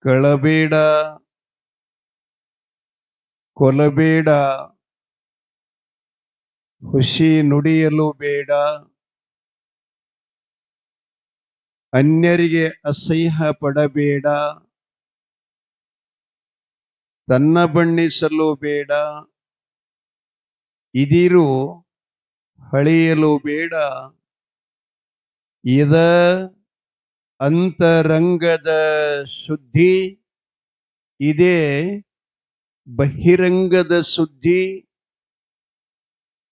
ಕಳಬೇಡ, ಕೊಲಬೇಡ, ಹುಸಿ ನುಡಿಯಲು ಬೇಡ, ಅನ್ಯರಿಗೆ ಅಸಹ್ಯ ಪಡಬೇಡ, ತನ್ನ ಬಣ್ಣಿಸಲು ಬೇಡ, ಇದಿರು ಹಳೆಯಲು ಬೇಡ, ಇದ ಅಂತರಂಗದ ಶುದ್ಧಿ, ಇದೇ ಬಹಿರಂಗದ ಸುದ್ದಿ,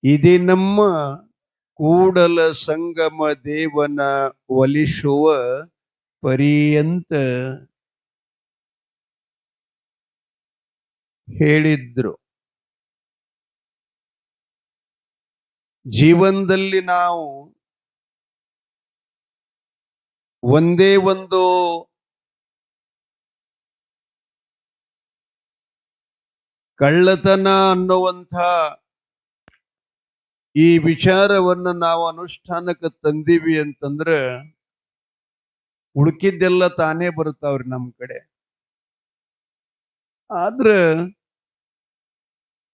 ಇದೇ ನಮ್ಮ ಕೂಡಲ ಸಂಗಮ ದೇವನ ಒಲಿಸುವ ಪರ್ಯಂತ ಹೇಳಿದ್ರು. ಜೀವನದಲ್ಲಿ ನಾವು ಒಂದೇ ಒಂದು ಕಳ್ಳತನ ಅನ್ನುವಂಥ ಈ ವಿಚಾರವನ್ನ ನಾವು ಅನುಷ್ಠಾನಕ್ಕೆ ತಂದೀವಿ ಅಂತಂದ್ರೆ ಉಳುಕಿದ್ದೆಲ್ಲ ತಾನೇ ಬರ್ತಾವ್ರಿ ನಮ್ಮ ಕಡೆ. ಆದ್ರ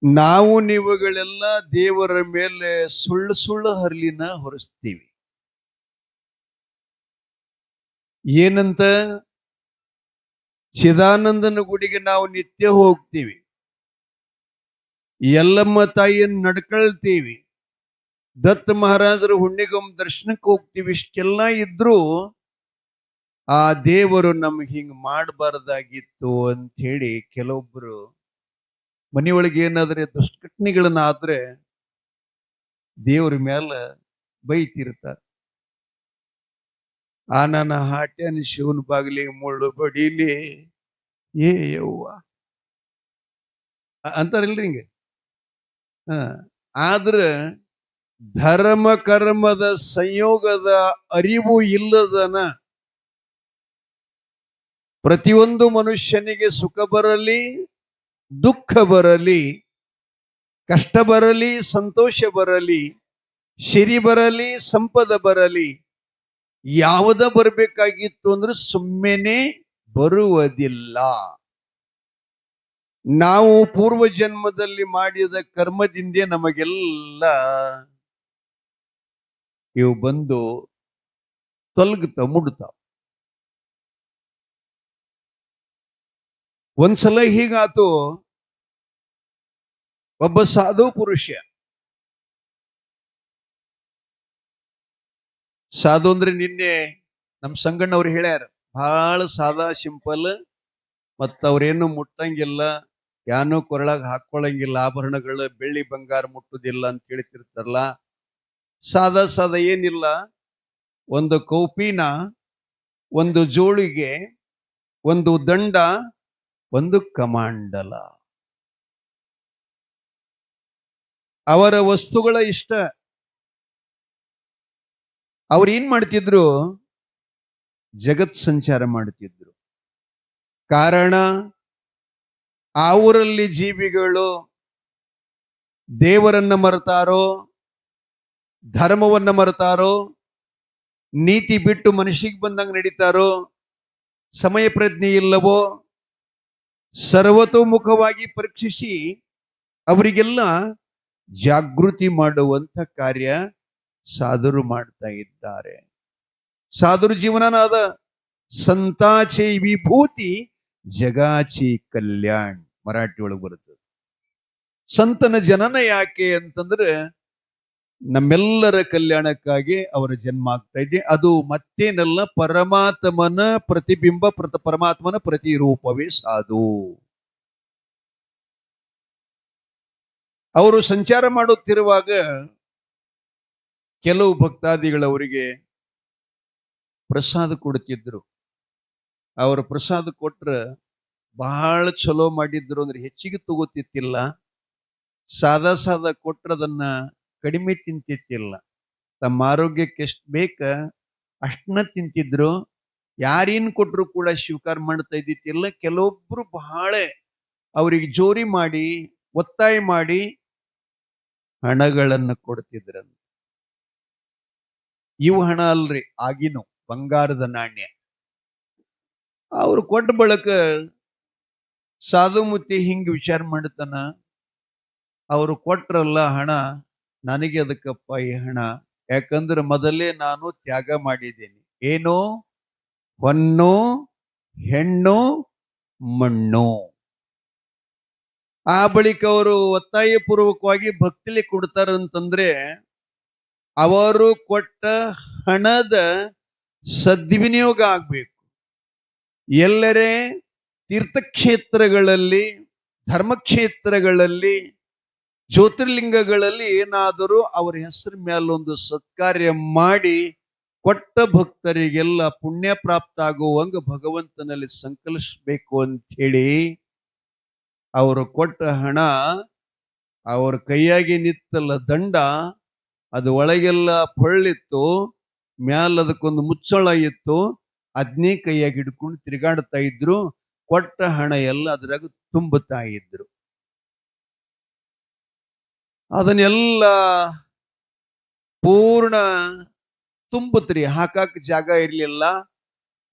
ನಾವು ನೀವುಗಳೆಲ್ಲ ದೇವರ ಮೇಲೆ ಸುಳ್ಳು ಸುಳ್ಳು ಹರಲಿನ ಹೊರಿಸ್ತೀವಿ. ಏನಂತ? ಚಿದಾನಂದನ ಗುಡಿಗೆ ನಾವು ನಿತ್ಯ ಹೋಗ್ತೀವಿ, ಯಲ್ಲಮ್ಮ ತಾಯಿಯನ್ನು ನಡ್ಕೊಳ್ತೀವಿ, ದತ್ತ ಮಹಾರಾಜರ ಹುಣ್ಣಿಗೊಮ್ಮ ದರ್ಶನಕ್ಕೆ ಹೋಗ್ತೀವಿ. ಇಷ್ಟೆಲ್ಲ ಇದ್ರು ಆ ದೇವರು ನಮ್ಗೆ ಹಿಂಗ್ ಮಾಡಬಾರ್ದಾಗಿತ್ತು ಅಂತ ಹೇಳಿ ಕೆಲವೊಬ್ರು ಮನೆಯೊಳಗೆ ಏನಾದ್ರೆ ದುಷ್ಕಟ್ನಿಗಳನ್ನಾದ್ರೆ ದೇವ್ರ ಮೇಲೆ ಬೈತಿರ್ತಾರೆ. ಆ ನನ್ನ ಹಾಟ್ಯನ ಶಿವನ ಬಾಗಿಲಿಗೆ ಮುಳ್ಳು ಬಡೀಲಿ ಏ ಯವ್ವ ಅಂತಾರಿಲ್ರಿ ಹಿಂಗೆ. ಆದ್ರ ಧರ್ಮ ಕರ್ಮದ ಸಂಯೋಗದ ಅರಿವು ಇಲ್ಲದನ ಪ್ರತಿಯೊಂದು ಮನುಷ್ಯನಿಗೆ ಸುಖ ಬರಲಿ, ದುಃಖ ಬರಲಿ, ಕಷ್ಟ ಬರಲಿ, ಸಂತೋಷ ಬರಲಿ, ಸಿರಿ ಬರಲಿ, ಸಂಪದ ಬರಲಿ, ಯಾವುದ ಬರಬೇಕಾಗಿತ್ತು ಅಂದ್ರೆ ಸುಮ್ಮನೆ ಬರುವುದಿಲ್ಲ. ನಾವು ಪೂರ್ವ ಜನ್ಮದಲ್ಲಿ ಮಾಡಿದ ಕರ್ಮದಿಂದ ನಮಗೆಲ್ಲ ಇವು ಬಂದು ತೊಲಗ್ತ ಮುಡ್ತಾವ. ಒಂದ್ಸಲ ಹೀಗಾತು, ಒಬ್ಬ ಸಾಧು ಪುರುಷ, ಸಾಧು ಅಂದ್ರೆ ನಿನ್ನೆ ನಮ್ ಸಂಗಣ್ಣವ್ರು ಹೇಳ್ಯಾರ, ಬಹಳ ಸಾದಾ ಸಿಂಪಲ್, ಮತ್ತ ಅವ್ರೇನು ಮುಟ್ಟಂಗಿಲ್ಲ, ಯಾನು ಕೊರಳಾಗ ಹಾಕೊಳ್ಳಂಗಿಲ್ಲ, ಆಭರಣಗಳು ಬೆಳ್ಳಿ ಬಂಗಾರ ಮುಟ್ಟುದಿಲ್ಲ ಅಂತ ಹೇಳ್ತಿರ್ತಾರಲ್ಲ. ಸಾದಾ ಸಾದಾ ಏನಿಲ್ಲ, ಒಂದು ಕೌಪಿನ, ಒಂದು ಜೋಳಿಗೆ, ಒಂದು ದಂಡ, ಒಂದು ಕಮಾಂಡಲ. ಅವರ ವಸ್ತುಗಳ ಇಷ್ಟ. ಅವ್ರು ಏನ್ ಮಾಡ್ತಿದ್ರು? ಜಗತ್ ಸಂಚಾರ ಮಾಡ್ತಿದ್ರು. ಕಾರಣ ಆ ಊರಲ್ಲಿ ಜೀವಿಗಳು ದೇವರನ್ನ ಮರೆತಾರೋ, ಧರ್ಮವನ್ನ ಮರೆತಾರೋ, ನೀತಿ ಬಿಟ್ಟು ಮನುಷ್ಯಗೆ ಬಂದಂಗ ನಡೀತಾರೋ, ಸಮಯ ಪ್ರಜ್ಞೆ ಇಲ್ಲವೋ, ಸರ್ವತೋಮುಖವಾಗಿ ಪರೀಕ್ಷಿಸಿ ಅವರಿಗೆಲ್ಲ ಜಾಗೃತಿ ಮಾಡುವಂತ ಕಾರ್ಯ ಸಾಧುರು ಮಾಡ್ತಾ ಇದ್ದಾರೆ. ಸಾಧುರು ಜೀವನನಾದ ಸಂತಾಚೆ ವಿಭೂತಿ ಜಗಾಚಿ ಕಲ್ಯಾಣ್, ಮರಾಠಿ ಒಳಗೆ ಬರುತ್ತದೆ. ಸಂತನ ಜನನ ಯಾಕೆ ಅಂತಂದ್ರೆ ನಮ್ಮೆಲ್ಲರ ಕಲ್ಯಾಣಕ್ಕಾಗಿ ಅವರ ಜನ್ಮ ಆಗ್ತಾ ಇದೆ. ಅದು ಮತ್ತೇನಲ್ಲ, ಪರಮಾತ್ಮನ ಪ್ರತಿಬಿಂಬ, ಪರಮಾತ್ಮನ ಪ್ರತಿರೂಪವೇ ಸಾಧು. ಅವರು ಸಂಚಾರ ಮಾಡುತ್ತಿರುವಾಗ ಕೆಲವು ಭಕ್ತಾದಿಗಳವರಿಗೆ ಪ್ರಸಾದ ಕೊಡುತ್ತಿದ್ರು. ಅವರ ಪ್ರಸಾದ ಕೊಟ್ರ ಬಹಳ ಚಲೋ ಮಾಡಿದ್ರು ಅಂದ್ರೆ ಹೆಚ್ಚಿಗೆ ತಗೋತಿತ್ತಿಲ್ಲ, ಸಾದಾ ಸಾದಾ ಕೊಟ್ರದನ್ನ ಕಡಿಮೆ ತಿಂತಿತ್ತಿಲ್ಲ. ತಮ್ಮ ಆರೋಗ್ಯಕ್ಕೆ ಎಷ್ಟು ಬೇಕ ಅಷ್ಟನ್ನ ತಿಂತಿದ್ರು. ಯಾರೇನು ಕೊಟ್ರು ಕೂಡ ಸ್ವೀಕಾರ ಮಾಡ್ತಾ ಇದ್ದಿತ್ತಿಲ್ಲ. ಕೆಲವೊಬ್ರು ಬಹಳ ಅವರಿಗೆ ಜೋರಿ ಮಾಡಿ, ಒತ್ತಾಯ ಮಾಡಿ ಹಣಗಳನ್ನು ಕೊಡ್ತಿದ್ರಂತ. ಇವು ಹಣ ಅಲ್ರಿ, ಆಗಿನವು ಬಂಗಾರದ ನಾಣ್ಯ. ಅವ್ರು ಕೊಟ್ಟ ಬಳಕ ಸಾಧುಮೂರ್ತಿ ಹಿಂಗ್ ವಿಚಾರ ಮಾಡ್ತಾನ, ಅವರು ಕೊಟ್ರಲ್ಲ ಹಣ, ನನಗೆ ಅದಕ್ಕಪ್ಪ ಈ ಹಣ, ಯಾಕಂದ್ರೆ ಮೊದಲೇ ನಾನು ತ್ಯಾಗ ಮಾಡಿದ್ದೇನೆ. ಏನು? ಹೊನ್ನು, ಹೆಣ್ಣು, ಮಣ್ಣು. ಆ ಬಳಿಕ ಅವರು ಒತ್ತಾಯ ಪೂರ್ವಕವಾಗಿ ಭಕ್ತಿಲಿ ಕೊಡ್ತಾರಂತಂದ್ರೆ ಅವರು ಕೊಟ್ಟ ಹಣದ ಸದ್ವಿನಿಯೋಗ ಆಗ್ಬೇಕು. ಎಲ್ಲರೇ ತೀರ್ಥಕ್ಷೇತ್ರಗಳಲ್ಲಿ, ಧರ್ಮಕ್ಷೇತ್ರಗಳಲ್ಲಿ, ಜ್ಯೋತಿರ್ಲಿಂಗಗಳಲ್ಲಿ ಏನಾದರೂ ಅವರ ಹೆಸರ ಮೇಲೊಂದು ಸತ್ಕಾರ್ಯ ಮಾಡಿ ಕೊಟ್ಟ ಭಕ್ತರಿಗೆಲ್ಲ ಪುಣ್ಯ ಪ್ರಾಪ್ತ ಆಗುವಂಗ ಭಗವಂತನಲ್ಲಿ ಸಂಕಲಿಸಬೇಕು ಅಂತ ಹೇಳಿ ಅವರು ಕೊಟ್ಟ ಹಣ ಅವ್ರ ಕೈಯಾಗಿ ನಿತ್ತಲ್ಲ ದಂಡ, ಅದು ಒಳಗೆಲ್ಲ ಪೊಳ್ಳಿತ್ತು, ಮ್ಯಾಲ ಅದಕ್ಕೊಂದು ಮುಚ್ಚಳ ಇತ್ತು, ಅದ್ನೇ ಕೈಯಾಗಿ ಹಿಡ್ಕೊಂಡು ತಿರುಗಾಡ್ತಾ ಇದ್ರು. ಕೊಟ್ಟ ಹಣ ಎಲ್ಲ ಅದ್ರಾಗ ತುಂಬುತ್ತಾ ಇದ್ರು. ಅದನ್ನೆಲ್ಲ ಪೂರ್ಣ ತುಂಬುತ್ರಿ, ಹಾಕಾಕ ಜಾಗ ಇರ್ಲಿಲ್ಲ.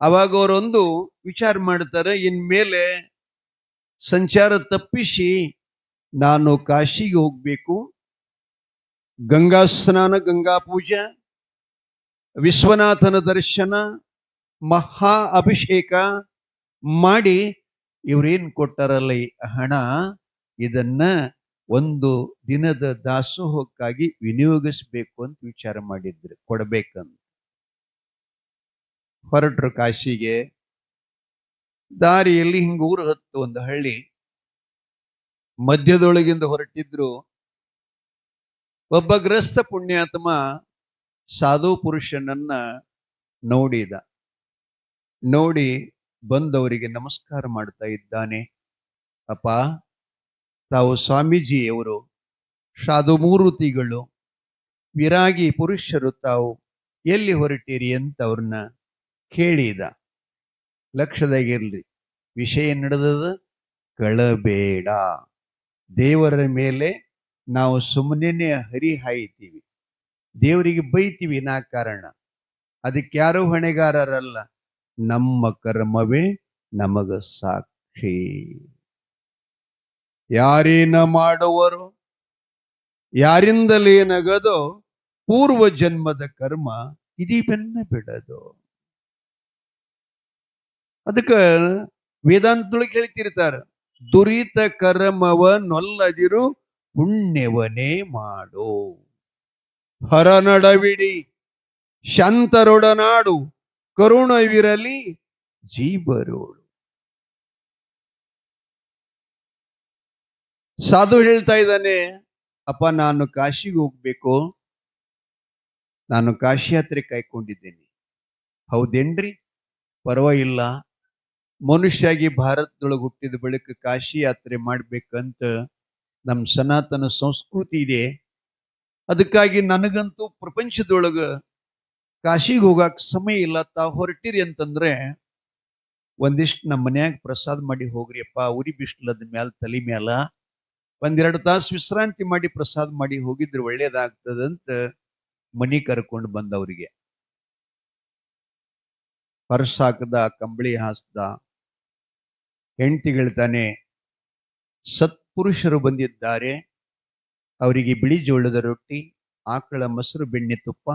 ಅವಾಗ ಅವರೊಂದು ವಿಚಾರ ಮಾಡ್ತಾರೆ, ಇನ್ಮೇಲೆ ಸಂಚಾರ ತಪ್ಪಿಸಿ ನಾನು ಕಾಶಿಗೆ ಹೋಗ್ಬೇಕು, ಗಂಗಾ ಸ್ನಾನ, ಗಂಗಾ ಪೂಜೆ, ವಿಶ್ವನಾಥನ ದರ್ಶನ, ಮಹಾ ಅಭಿಷೇಕ ಮಾಡಿ ಇವ್ರೇನ್ ಕೊಟ್ಟಾರಲ್ಲ ಈ ಹಣ, ಇದನ್ನ ಒಂದು ದಿನದ ದಾಸೋಹಕ್ಕಾಗಿ ವಿನಿಯೋಗಿಸ್ಬೇಕು ಅಂತ ವಿಚಾರ ಮಾಡಿದ್ರು, ಕೊಡ್ಬೇಕಂತ. ಹೊರಟ್ರು ಕಾಶಿಗೆ. ದಾರಿಯಲ್ಲಿ ಹಿಂಗ ಊರು ಹತ್ತು ಒಂದು ಹಳ್ಳಿ, ಮಧ್ಯದೊಳಗಿಂದ ಹೊರಟಿದ್ರು. ಒಬ್ಬ ಗ್ರಸ್ತ ಪುಣ್ಯಾತ್ಮ ಸಾಧು ಪುರುಷನನ್ನ ನೋಡಿದ. ನೋಡಿ ಬಂದವರಿಗೆ ನಮಸ್ಕಾರ ಮಾಡ್ತಾ ಇದ್ದಾನೆ. ಅಪ್ಪ, ತಾವು ಸ್ವಾಮೀಜಿಯವರು, ಸಾಧುಮೂರ್ತಿಗಳು, ವಿರಾಗಿ ಪುರುಷರು, ತಾವು ಎಲ್ಲಿ ಹೊರಟಿರಿ ಅಂತ ಅವ್ರನ್ನ ಕೇಳಿದ. ಲಕ್ಷದಾಗಿರ್ಲಿ, ವಿಷಯ ನಡೆದದ, ಕಳಬೇಡ. ದೇವರ ಮೇಲೆ ನಾವು ಸುಮ್ಮನೆ ಹರಿ ಹಾಯ್ತೀವಿ, ದೇವರಿಗೆ ಬೈತೀವಿ ಕಾರಣ, ಅದಕ್ಕೆ ಯಾರು ಹೊಣೆಗಾರರಲ್ಲ, ನಮ್ಮ ಕರ್ಮವೇ ನಮಗ ಸಾಕ್ಷಿ. ಯಾರೇನ ಮಾಡುವರು, ಯಾರಿಂದಲೇನಗದೋ, ಪೂರ್ವ ಜನ್ಮದ ಕರ್ಮ ಇದೀ ಬೆನ್ನ ಬಿಡದು. ಅದಕ್ಕೆ ವೇದಾಂತದೊಳಗೆ ಹೇಳ್ತಿರ್ತಾರ, ದುರಿತ ಕರ್ಮವ ನೊಲ್ಲದಿರು ಪುಣ್ಯವನೇ ಮಾಡು, ಹರನಡವಿಡಿ ಶಾಂತರೊಡನಾಡು, ಕರುಣವಿರಲಿ ಜೀವರೋಳು. ಸಾಧು ಹೇಳ್ತಾ ಇದ್ದಾನೆ, ಅಪ್ಪ ನಾನು ಕಾಶಿಗೆ ಹೋಗ್ಬೇಕು, ನಾನು ಕಾಶಿ ಯಾತ್ರೆ ಕಾಯ್ಕೊಂಡಿದ್ದೇನೆ. ಹೌದೇನ್ರಿ? ಪರವಾಗಿಲ್ಲ, ಮನುಷ್ಯಾಗಿ ಭಾರತದೊಳಗೆ ಹುಟ್ಟಿದ ಬಳಿಕ ಕಾಶಿ ಯಾತ್ರೆ ಮಾಡ್ಬೇಕಂತ ನಮ್ಮ ಸನಾತನ ಸಂಸ್ಕೃತಿ ಇದೆ. ಅದಕ್ಕಾಗಿ ನನಗಂತೂ ಪ್ರಪಂಚದೊಳಗ ಕಾಶಿಗೆ ಹೋಗಾಕ ಸಮಯ ಇಲ್ಲ. ತಾವು ಹೊರಟಿರಿ ಅಂತಂದ್ರೆ ಒಂದಿಷ್ಟು ನಮ್ಮ ಮನ್ಯಾಗ ಪ್ರಸಾದ ಮಾಡಿ ಹೋಗ್ರಿಯಪ್ಪ, ಉರಿ ಬಿಸ್ಲದ ಮ್ಯಾಲ ತಲೆ ಮ್ಯಾಲ ಒಂದೆರಡು ತಾಸು ವಿಶ್ರಾಂತಿ ಮಾಡಿ ಪ್ರಸಾದ ಮಾಡಿ ಹೋಗಿದ್ರೆ ಒಳ್ಳೇದಾಗ್ತದಂತ ಮನಿ ಕರ್ಕೊಂಡು ಬಂದವರಿಗೆ ಪರ್ಸ್ ಹಾಕದ, ಕಂಬಳಿ ಹಾಸ್ದ. ಹೆಂಡತಿ ಹೇಳ್ತಾನೆ, ಸತ್ಪುರುಷರು ಬಂದಿದ್ದಾರೆ, ಅವರಿಗೆ ಬಿಳಿ ಜೋಳದ ರೊಟ್ಟಿ, ಆಕಳ ಮೊಸರು, ಬೆಣ್ಣೆ ತುಪ್ಪ,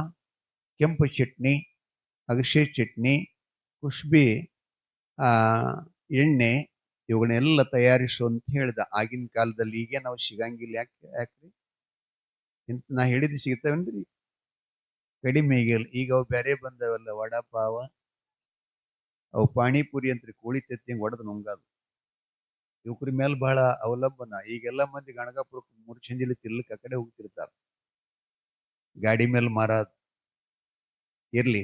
ಕೆಂಪು ಚಟ್ನಿ, ಅಗಸೆ ಚಟ್ನಿ, ಕುಷ್ಬಿ ಎಣ್ಣೆ, ಇವುಗಳನ್ನೆಲ್ಲ ತಯಾರಿಸು ಅಂತ ಹೇಳ್ದ. ಆಗಿನ ಕಾಲದಲ್ಲಿ ಈಗ ನಾವು ಸಿಗಂಗಿಲ್ಲ. ಯಾಕ್ರಿ? ನಾ ಹೇಳಿದ್ದು ಸಿಗ್ತಾವೇನ್ರಿ? ಕಡಿಮೆ ಈಗ ಅವು ಬೇರೆ ಬಂದವಲ್ಲ, ವಡಾಪಾವ, ಅವು ಪಾಣಿಪುರಿ ಅಂತ ಕೋಳಿ ತೆತ್ತಿಂಗ್ ಹೊಡೆದು ನುಂಗದು. ಯುವಕರ ಮೇಲೆ ಬಹಳ ಅವಲಂಬನ. ಈಗೆಲ್ಲ ಮಂದಿ ಗಣಗಾಪುರ ಮುರ್ಚಂಜಿಲಿ ತಿರ್ಲಕ್ ಆ ಕಡೆ ಹೋಗ್ತಿರ್ತಾರ, ಗಾಡಿ ಮೇಲೆ ಮಾರಾದ್. ಇರ್ಲಿ,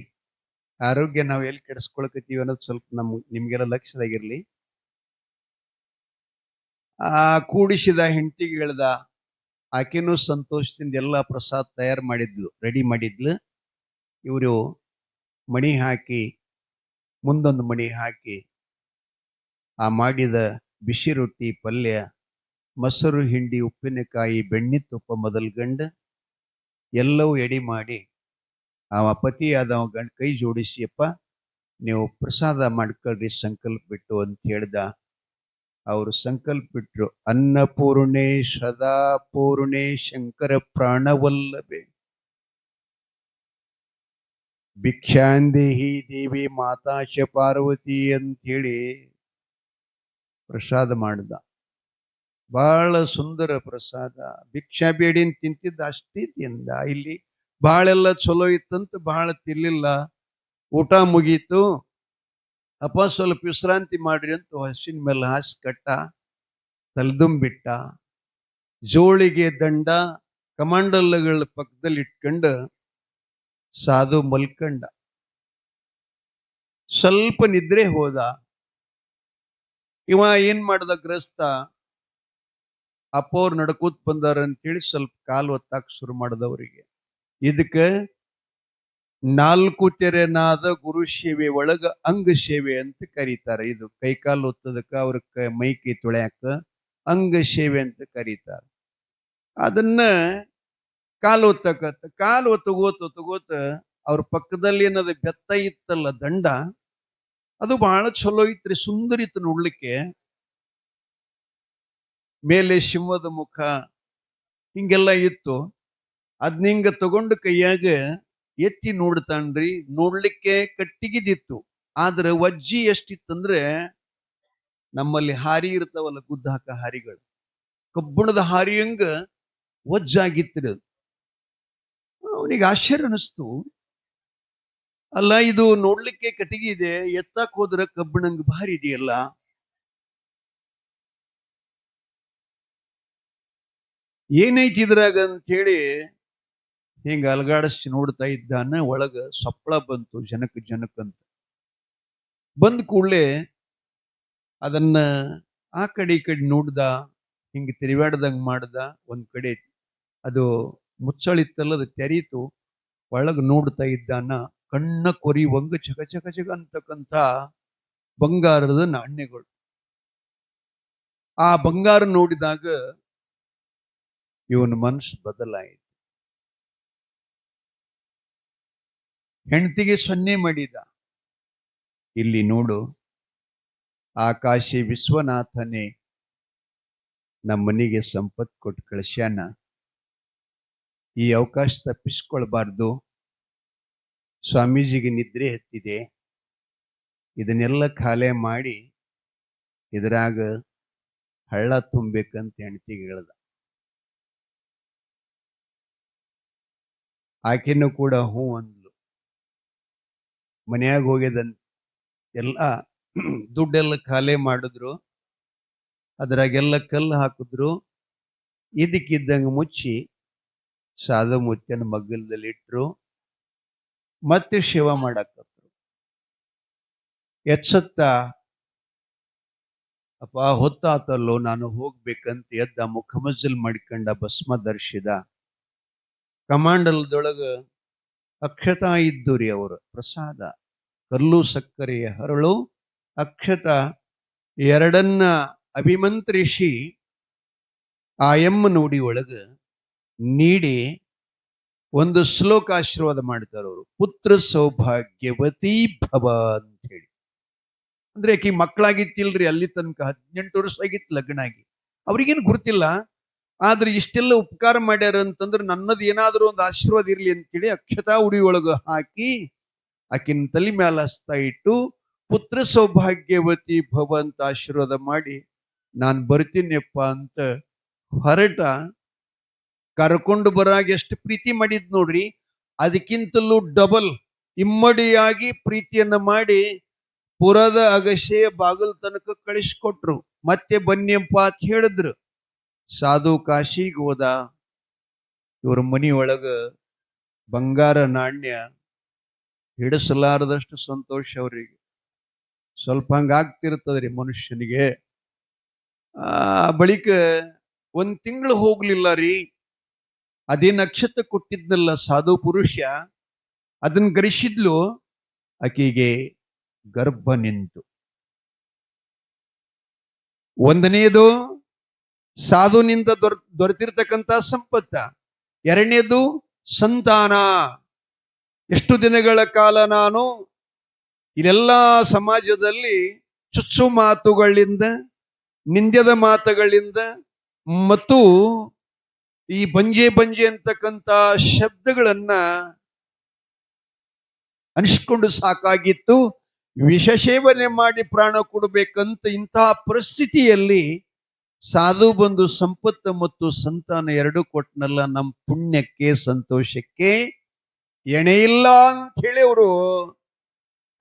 ಆರೋಗ್ಯ ನಾವು ಎಲ್ಲಿ ಕೆಡಿಸ್ಕೊಳಕತ್ತೀವಿ ಅನ್ನೋದು ಸ್ವಲ್ಪ ನಿಮ್ಗೆಲ್ಲ ಲಕ್ಷ್ಯದಾಗಿರ್ಲಿ. ಆ ಕೂಡಿಸಿದ ಹೆಂಡತಿಗೆ ಹೇಳ್ದ, ಆಕೆನೂ ಸಂತೋಷದಿಂದ ಎಲ್ಲ ಪ್ರಸಾದ ತಯಾರು ಮಾಡಿದ್ಲು, ರೆಡಿ ಮಾಡಿದ್ಲು. ಇವರು ಮಣಿ ಹಾಕಿ, ಮುಂದೊಂದು ಮಣಿ ಹಾಕಿ, ಆ ಮಾಡಿದ ಬಿಸಿ ರೊಟ್ಟಿ, ಪಲ್ಯ, ಮೊಸರು, ಹಿಂಡಿ, ಉಪ್ಪಿನಕಾಯಿ, ಬೆಣ್ಣೆ ತುಪ್ಪ ಮೊದಲ್ಗಂಡ ಎಲ್ಲವೂ ಎಡಿ ಮಾಡಿ, ಆ ಪತಿಯಾದವ ಗಂಡ ಕೈ ಜೋಡಿಸಿಯಪ್ಪ, ನೀವು ಪ್ರಸಾದ ಮಾಡ್ಕೊಳ್ರಿ ಸಂಕಲ್ಪ ಬಿಟ್ಟು ಅಂತ ಹೇಳ್ದ. ಅವರು ಸಂಕಲ್ಪ ಬಿಟ್ರು. ಅನ್ನಪೂರ್ಣೆ ಸದಾ ಪೂರ್ಣೆ ಶಂಕರ ಪ್ರಾಣವಲ್ಲಭೆ ಭಿಕ್ಷಾಂದೇಹಿ ದೇವಿ ಮಾತಾಶ ಪಾರ್ವತಿ ಅಂತ ಹೇಳಿ ಪ್ರಸಾದ ಮಾಡ್ದ. ಬಹಳ ಸುಂದರ ಪ್ರಸಾದ. ಭಿಕ್ಷಾ ಬೇಡಿ ಅಂತ ತಿಂತಿದ್ದ, ಅಷ್ಟೇ ತಿಂದ. ಇಲ್ಲಿ ಬಹಳೆಲ್ಲ ಚಲೋ ಇತ್ತಂತ ಬಹಳ ತಿನ್ಲಿಲ್ಲ. ಊಟ ಮುಗೀತು. ಅಪ್ಪ ಸ್ವಲ್ಪ ವಿಶ್ರಾಂತಿ ಮಾಡ್ರಿ ಅಂತ ಹಸಿನ ಮೇಲೆ ಹಾಸಿ ಕಟ್ಟ, ತಲೆದುಂಬಿಟ್ಟ. ಜೋಳಿಗೆ ದಂಡ ಕಮಾಂಡಲ್ಲಗಳ ಪಕ್ಕದಲ್ಲಿ ಇಟ್ಕೊಂಡು ಸಾಧು ಮಲ್ಕಂಡ. ಸ್ವಲ್ಪ ನಿದ್ರೆ ಹೋದ. ಇವ ಏನ್ ಮಾಡ್ದ ಗ್ರಸ್ತ, ಅಪ್ಪವ್ರು ನಡ್ಕೋತ್ ಬಂದಾರ ಅಂತೇಳಿ ಸ್ವಲ್ಪ ಕಾಲು ಒತ್ತಾಕ್ ಶುರು ಮಾಡ್ದವ್ರಿಗೆ. ಇದಕ್ಕೆ 4 ತೆರೆನಾದ ಗುರು ಸೇವೆ ಒಳಗ ಅಂಗ ಸೇವೆ ಅಂತ ಕರೀತಾರೆ. ಇದು ಕೈಕಾಲು ಒತ್ತದಕ್ಕ ಅವ್ರ ಮೈ ಕೈ ತೊಳ್ಯಾಕ ಅಂಗ ಸೇವೆ ಅಂತ ಕರೀತಾರೆ. ಅದನ್ನ ಕಾಲು ಒತ್ತಕತ್ತ, ಕಾಲು ಒತ್ತಗೋತ ಅವ್ರ ಪಕ್ಕದಲ್ಲಿ ಏನದ ಬೆತ್ತ ಇತ್ತಲ್ಲ ದಂಡ, ಅದು ಬಹಳ ಚಲೋ ಇತ್ರಿ, ಸುಂದರ ಇತ್ತು ನೋಡ್ಲಿಕ್ಕೆ. ಮೇಲೆ ಸಿಂಹದ ಮುಖ ಹಿಂಗೆಲ್ಲ ಇತ್ತು. ಅದ್ನಿಂಗ ತಗೊಂಡು ಕೈಯಾಗ ಎತ್ತಿ ನೋಡ್ತಾನ್ರಿ. ನೋಡ್ಲಿಕ್ಕೆ ಕಟ್ಟಿಗಿದಿತ್ತು, ಆದ್ರೆ ವಜ್ಜಿ ಎಷ್ಟಿತ್ತಂದ್ರೆ ನಮ್ಮಲ್ಲಿ ಹಾರಿ ಇರ್ತಾವಲ್ಲ, ಗುದ್ದ ಹಾಕ ಹಾರಿಗಳು, ಕಬ್ಬಣದ ಹಾರಿಯಂಗ ವಜ್ಜಾಗಿತ್ತು. ಅವನಿಗೆ ಆಶ್ಚರ್ಯ ಅನಿಸ್ತು. ಅಲ್ಲ, ಇದು ನೋಡ್ಲಿಕ್ಕೆ ಕಟ್ಟಿಗೆ ಇದೆ, ಎತ್ತಾಕ್ ಹೋದ್ರೆ ಕಬ್ಬಣಂಗ ಭಾರಿ ಇದೆಯಲ್ಲ. ಏನೈತಿ ಇದ್ರಾಗ ಅಂತ ಹೇಳಿ ಹಿಂಗ ಅಲಗಾಡಿಸಿ ನೋಡ್ತಾ ಇದ್ದಾನ. ಒಳಗ ಸಪ್ಪಳ ಬಂತು, ಜನಕ್ ಅಂತ. ಬಂದ ಕೂಡಲೇ ಅದನ್ನ ಆ ಕಡೆ ಈ ಕಡೆ ನೋಡ್ದ, ಹಿಂಗ ತಿರುಗಾಡ್ದಂಗ ಮಾಡ್ದ. ಒಂದ್ ಕಡೆ ಅದು ಮುಚ್ಚಳಿತ್ತಲ್ಲ, ಅದು ತೆರೀತು. ಒಳಗ ನೋಡ್ತಾ ಇದ್ದಾನ. ಕಣ್ಣ ಕೊರಿವಂಗ ಚಕ ಚಕ ಚಕ ಅಂತಕ್ಕಂಥ ಬಂಗಾರದ ನಾಣ್ಯಗಳು. ಆ ಬಂಗಾರ ನೋಡಿದಾಗ ಇವನ ಮನಸ್ಸು ಬದಲಾಯಿತು. ಹೆಂಡತಿಗೆ ಸನ್ನೆ ಮಾಡಿದ, ಇಲ್ಲಿ ನೋಡು, ಆಕಾಶಿ ವಿಶ್ವನಾಥನೇ ನಮ್ಮನಿಗೆ ಸಂಪತ್ ಕೊಟ್ಟು ಕಳಿಸ್ಯಾನ. ಈ ಅವಕಾಶ ತಪ್ಪಿಸ್ಕೊಳ್ಬಾರ್ದು. ಸ್ವಾಮೀಜಿಗೆ ನಿದ್ರೆ ಹತ್ತಿದೆ, ಇದನ್ನೆಲ್ಲ ಖಾಲಿ ಮಾಡಿ ಇದ್ರಾಗ ಹಳ್ಳ ತುಂಬಬೇಕಂತ ಹೆಂಡತಿಗೆ ಹೇಳ್ದ. ಆಕೆನೂ ಕೂಡ ಹೂ ಅಂದ್ಲು. ಮನ್ಯಾಗ ಹೋಗ್ಯದನ್ ಎಲ್ಲ ದುಡ್ಡೆಲ್ಲ ಖಾಲಿ ಮಾಡಿದ್ರು, ಅದ್ರಾಗೆಲ್ಲ ಕಲ್ಲು ಹಾಕಿದ್ರು. ಇದಕ್ಕಿದ್ದಂಗೆ ಮುಚ್ಚಿ ಸಾಧು ಮುತ್ಯನ ಮಗ್ಗಲದಲ್ಲಿ ಇಟ್ರು. ಮತ್ತೆ ಶಿವ ಮಾಡಾಕತ್ರು. ಎಚ್ಚತ್ತ, ಅಪ್ಪ ಹೊತ್ತಾತಲ್ಲೋ, ನಾನು ಹೋಗ್ಬೇಕಂತ ಎದ್ದ. ಮುಖಮಜ್ಜಲ್ ಮಾಡಿಕೊಂಡ, ಭಸ್ಮ ಧರಿಸಿದ. ಕಮಾಂಡಲದೊಳಗ ಅಕ್ಷತಾ ಇದ್ದು ರೀ ಅವರ ಪ್ರಸಾದ, ಕಲ್ಲು ಸಕ್ಕರೆಯ ಹರಳು ಅಕ್ಷತ ಎರಡನ್ನ ಅಭಿಮಂತ್ರಿಸಿ ಆ ಎಮ್ಮ ನೋಡಿ ಒಳಗ ನೀಡಿ ಒಂದು ಶ್ಲೋಕ ಆಶೀರ್ವಾದ ಮಾಡ್ತಾರ ಅವರು. ಪುತ್ರ ಸೌಭಾಗ್ಯವತಿ ಭವ ಅಂತ ಹೇಳಿ. ಅಂದ್ರೆ ಆಕಿ ಮಕ್ಕಳಾಗಿತ್ತಿಲ್ರಿ, ಅಲ್ಲಿ ತನಕ 18 ವರ್ಷ ಆಗಿತ್ತು ಲಗ್ನ ಆಗಿ. ಅವ್ರಿಗೇನು ಗುರುತಿಲ್ಲ. ಆದ್ರೆ ಇಷ್ಟೆಲ್ಲ ಉಪಕಾರ ಮಾಡ್ಯಾರ ಅಂತಂದ್ರೆ ನನ್ನದು ಏನಾದ್ರೂ ಒಂದು ಆಶೀರ್ವಾದ ಇರ್ಲಿ ಅಂತೇಳಿ ಅಕ್ಷತಾ ಉಡಿ ಒಳಗ ಹಾಕಿ ಆಕಿನ ತಲೆ ಮ್ಯಾಲ ಹಸ್ತಾ ಇಟ್ಟು ಪುತ್ರ ಸೌಭಾಗ್ಯವತಿ ಭವ ಅಂತ ಆಶೀರ್ವಾದ ಮಾಡಿ ನಾನು ಬರ್ತೀನಿಯಪ್ಪ ಅಂತ ಹೊರಟ. ಕರ್ಕೊಂಡು ಬರಾಗ ಎಷ್ಟು ಪ್ರೀತಿ ಮಾಡಿದ್ ನೋಡ್ರಿ, ಅದಕ್ಕಿಂತಲೂ ಡಬಲ್ ಇಮ್ಮಡಿಯಾಗಿ ಪ್ರೀತಿಯನ್ನ ಮಾಡಿ ಪುರದ ಅಗಶೆಯ ಬಾಗಲ್ ತನಕ ಕಳಿಸ್ಕೊಟ್ರು. ಮತ್ತೆ ಬನ್ನಿಯಪ್ಪ ಅಂತ ಹೇಳಿದ್ರು. ಸಾಧು ಕಾಶಿಗೆ ಹೋದ. ಇವ್ರ ಮನಿ ಒಳಗ ಬಂಗಾರ ನಾಣ್ಯ ಹಿಡಿಸಲಾರದಷ್ಟು ಸಂತೋಷ ಅವರಿಗೆ. ಸ್ವಲ್ಪ ಹಂಗಾಗ್ತಿರ್ತದ್ರಿ ಮನುಷ್ಯನಿಗೆ. ಬಳಿಕ 1 ತಿಂಗಳು ಹೋಗ್ಲಿಲ್ಲ ರೀ. ಅದೇ ನಕ್ಷತ್ರ ಕೊಟ್ಟಿದ್ನಲ್ಲ ಸಾಧು ಪುರುಷ, ಅದನ್ನ ಗರಿಸಿದ್ಲು. ಆಕೆಗೆ ಗರ್ಭ ನಿಂತು. ಒಂದನೇದು ಸಾಧುನಿಂದ ದೊರೆತಿರ್ತಕ್ಕಂಥ ಸಂಪತ್ತ, ಎರಡನೇದು ಸಂತಾನ. ಎಷ್ಟು ದಿನಗಳ ಕಾಲ ನಾನು ಇದೆಲ್ಲ ಸಮಾಜದಲ್ಲಿ ಚುಚ್ಚು ಮಾತುಗಳಿಂದ, ನಿಂದ್ಯದ ಮಾತುಗಳಿಂದ ಮತ್ತು ಈ ಬಂಜೆ ಬಂಜೆ ಅಂತಕ್ಕಂಥ ಶಬ್ದಗಳನ್ನ ಅನಿಸ್ಕೊಂಡು ಸಾಕಾಗಿತ್ತು. ವಿಷ ಸೇವನೆ ಮಾಡಿ ಪ್ರಾಣ ಕೊಡಬೇಕಂತ ಇಂತಹ ಪರಿಸ್ಥಿತಿಯಲ್ಲಿ ಸಾಧು ಬಂದು ಸಂಪತ್ತು ಮತ್ತು ಸಂತಾನ ಎರಡು ಕೊಟ್ಟನಲ್ಲ, ನಮ್ಮ ಪುಣ್ಯಕ್ಕೆ ಸಂತೋಷಕ್ಕೆ ಎಣೆ ಇಲ್ಲ ಅಂತ ಹೇಳಿ ಅವರು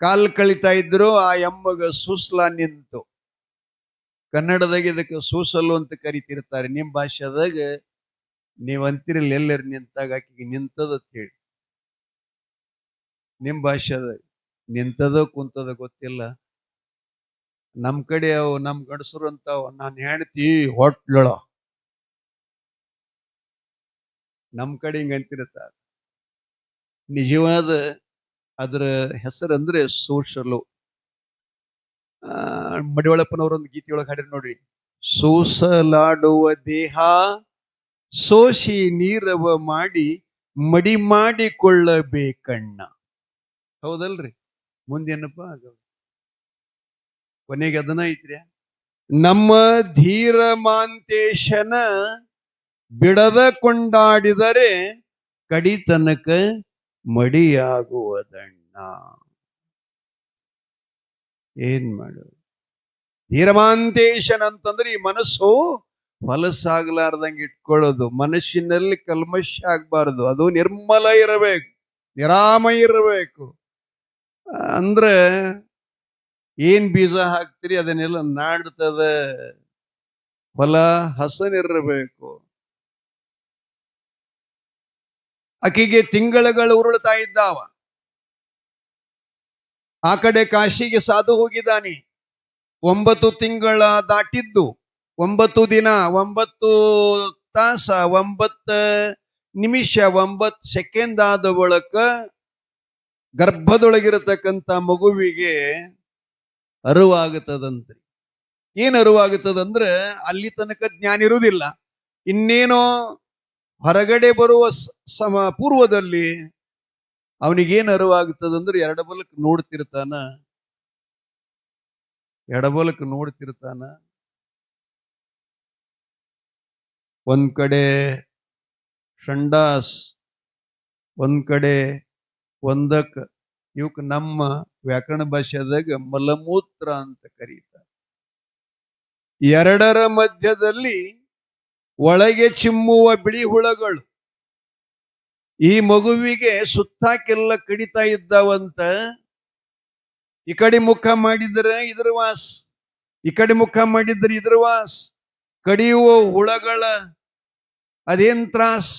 ಕಾಲ್ ಕಳಿತಾ ಇದ್ರು. ಆ ಎಮ್ಮಗ ಸೂಸ್ಲಾ ನಿಂತು, ಕನ್ನಡದಾಗ ಇದಕ್ಕೆ ಸೂಸಲು ಅಂತ ಕರಿತಿರ್ತಾರೆ, ನಿಮ್ ಭಾಷೆದಾಗ ನೀವ್ ಅಂತಿರಲ್ಲ ಎಲ್ಲರೂ ನಿಂತಾಗ ಆಕಿಗೆ ನಿಂತದ ಅಂತ ಹೇಳಿ. ನಿಮ್ ಭಾಷೆದಾಗ ನಿಂತದ ಕುಂತದ ಗೊತ್ತಿಲ್ಲ. ನಮ್ ಕಡೆ ಅವು ನಮ್ ಗಂಡಸರು ಅಂತಾವ, ನಾನು ಹೆಣ್ತಿ ಹೊಟ್ಲಳ. ನಮ್ ಕಡೆ ಹಿಂಗ ಅಂತಿರ್ತಾರ. ನಿಜವಾದ ಅದರ ಹೆಸರಂದ್ರೆ ಸೋಷಲು. ಮಡಿವಾಳಪ್ಪನವರೊಂದು ಗೀತೆಯೊಳಗೆ ಹಾಡಿರ್ ನೋಡ್ರಿ, ಸೋಸಲಾಡುವ ದೇಹ ಸೋಸಿ ನೀರವ ಮಾಡಿ ಮಡಿ ಮಾಡಿಕೊಳ್ಳಬೇಕಣ್ಣ. ಹೌದಲ್ರಿ? ಮುಂದೇನಪ್ಪ ಅದು ಕೊನೆಗೆ ಅದನ್ನ ಐತ್ರಿ, ನಮ್ಮ ಧೀರ ಮಾಂತೇಶನ ಬಿಡದ ಕೊಂಡಾಡಿದರೆ ಕಡಿತನಕ ಮಡಿಯಾಗುವುದಣ್ಣ. ಏನ್ ಮಾಡು, ಧೀರಮಾಂತೇಶನ್ ಅಂತಂದ್ರೆ ಈ ಮನಸ್ಸು ಹೊಲಸಾಗ್ಲಾರ್ದಂಗೆ ಇಟ್ಕೊಳ್ಳೋದು, ಮನಸ್ಸಿನಲ್ಲಿ ಕಲ್ಮಶ ಆಗ್ಬಾರ್ದು, ಅದು ನಿರ್ಮಲ ಇರಬೇಕು, ನಿರಾಮಯ ಇರಬೇಕು. ಅಂದ್ರೆ ಏನ್ ಬೀಜ ಹಾಕ್ತಿರಿ ಅದನ್ನೆಲ್ಲ ನಾಡ್ತದ, ಹೊಲ ಹಸನಿರಬೇಕು. ಆಕೆಗೆ ತಿಂಗಳುಗಳು ಉರುಳ್ತಾ ಇದ್ದಾವ. ಆ ಕಡೆ ಕಾಶಿಗೆ ಸಾಧು ಹೋಗಿದ್ದಾನೆ. 9 ತಿಂಗಳ ದಾಟಿದ್ದು, 9 ದಿನ, 9 ತಾಸ, 9 ನಿಮಿಷ, 9 ಸೆಕೆಂಡ್ ಆದ ಬಳಿಕ ಗರ್ಭದೊಳಗಿರತಕ್ಕಂಥ ಮಗುವಿಗೆ ಅರಿವಾಗುತ್ತದಂತ್ರಿ. ಏನ್ ಅರಿವಾಗುತ್ತದಂದ್ರೆ, ಅಲ್ಲಿ ತನಕ ಜ್ಞಾನ ಇರುವುದಿಲ್ಲ. ಇನ್ನೇನೋ ಹೊರಗಡೆ ಬರುವ ಪೂರ್ವದಲ್ಲಿ ಅವನಿಗೇನು ಅರಿವಾಗುತ್ತದಂದ್ರೆ, ಎಡಬಲಕ್ಕೆ ನೋಡ್ತಿರ್ತಾನ. ಒಂದ್ ಕಡೆ ಸಂಡಾಸ್, ಒಂದ್ ಕಡೆ ಒಂದಕ್, ಇವಕ್ ನಮ್ಮ ವ್ಯಾಕರಣ ಭಾಷೆದಾಗ ಮಲಮೂತ್ರ ಅಂತ ಕರೀತಾರೆ. ಎರಡರ ಮಧ್ಯದಲ್ಲಿ ಒಳಗೆ ಚಿಮ್ಮುವ ಬಿಳಿ ಹುಳಗಳು. ಈ ಮಗುವಿಗೆ ಸುತ್ತಾಕೆಲ್ಲ ಕಡಿತಾ ಇದ್ದಾವಂತ. ಈ ಕಡೆ ಮುಖ ಮಾಡಿದ್ರೆ ಇದ್ರ ವಾಸ್, ಈ ಕಡೆ ಮುಖ ಮಾಡಿದ್ರೆ ಇದ್ರ ವಾಸ್. ಕಡಿಯುವ ಹುಳಗಳ ಅದೇನ್ ತ್ರಾಸ್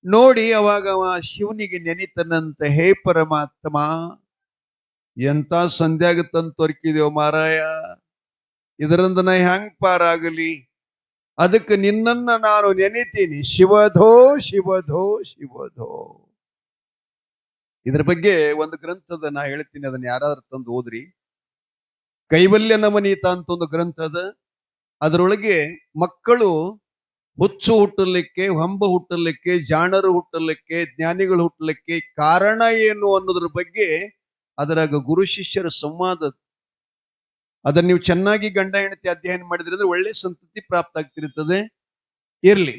ನೋಡಿ ಅವಾಗ ಅವ ಶಿವನಿಗೆ ನೆನಿತನಂತ, ಹೇ ಪರಮಾತ್ಮ, ಎಂತ ಸಂಧ್ಯಾಗ ತಂದು ತೊರ್ಕಿದೇವ ಮಾರಾಯ, ಇದರಿಂದ ನಾ ಹೆಂಗ್ ಪಾರಾಗಲಿ, ಅದಕ್ಕೆ ನಿನ್ನನ್ನ ನಾನು ನೆನಿತೀನಿ, ಶಿವಧೋ ಶಿವಧೋ ಶಿವಧೋ. ಇದ್ರ ಬಗ್ಗೆ ಒಂದು ಗ್ರಂಥದ ನಾ ಹೇಳ್ತೀನಿ, ಅದನ್ನ ಯಾರಾದ್ರೂ ತಂದು ಓದ್ರಿ. ಕೈವಲ್ಯ ನವನೀತ ಅಂತ ಒಂದು ಗ್ರಂಥದ. ಅದರೊಳಗೆ ಮಕ್ಕಳು ಹುಚ್ಚು ಹುಟ್ಟಲಿಕ್ಕೆ, ಹೊಂಬ ಹುಟ್ಟಲಿಕ್ಕೆ, ಜಾಣರು ಹುಟ್ಟಲಿಕ್ಕೆ, ಜ್ಞಾನಿಗಳು ಹುಟ್ಟಲಿಕ್ಕೆ ಕಾರಣ ಏನು ಅನ್ನೋದ್ರ ಬಗ್ಗೆ ಅದರಾಗ ಗುರು ಶಿಷ್ಯರ ಸಂವಾದ. ಅದನ್ನ ನೀವು ಚೆನ್ನಾಗಿ ಗಂಡ ಹೆಂಡತಿ ಅಧ್ಯಯನ ಮಾಡಿದ್ರೆ ಒಳ್ಳೆ ಸಂತತಿ ಪ್ರಾಪ್ತ ಆಗ್ತಿರ್ತದೆ. ಇರ್ಲಿ,